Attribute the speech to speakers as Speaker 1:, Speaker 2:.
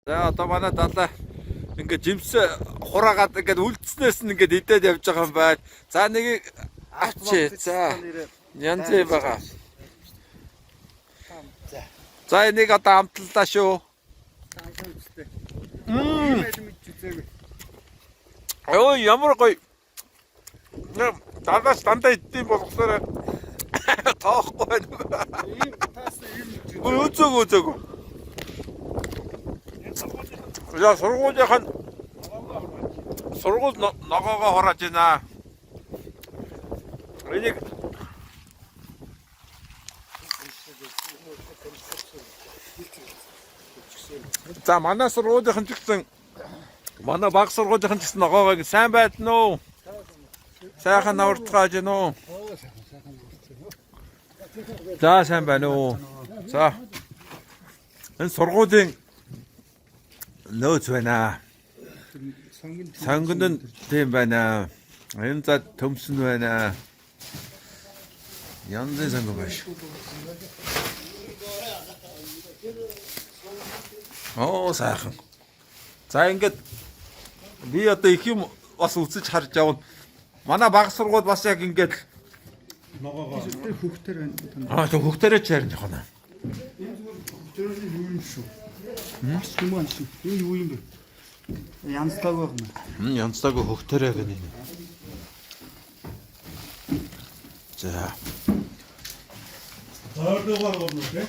Speaker 1: За одоо манай далаа ингээд жимс хураагаад ингээд үлдснээс нь ингээд идээд явж байгаа юм байна. За нэгийг авчи. За янз юм байгаа. За энийг одоо амтлаа шүү. Ой ямар гоё. Дагаас дандаа иддэм болохоор тоохгүй байна.
Speaker 2: Ийм таас ийм.
Speaker 1: Үзэг. За сургуулийн сургууль ногоогоо хурааж байна. Энийг за манай сургуулийн ч гэсэн манай баг сургуулийн ч гэсэн ногоогоо сайн байна уу? Сайхан навартгааж байна уу? За сайн байна уу? За энэ сургуулийн нөөц байна. Сонгонд нь тийм байна. Энэ за төмсөн байна. Янзын сонгон байна. Оо сайхан. За ингээд би одоо их юм бас үзэж харж явна. Манай баг сургууль бас яг ингээд
Speaker 2: Ногоогоо хөхтөр байна.
Speaker 1: тэг хөхтөрөө чарна яхана.
Speaker 2: Тэр юу юм шүү. Бас юм аа шүү. Энэ юу юм бэ? Янзтайг байна.
Speaker 1: Янзтайг хөхтөрөө гэнэ. За.
Speaker 2: Ордогоор болно тий.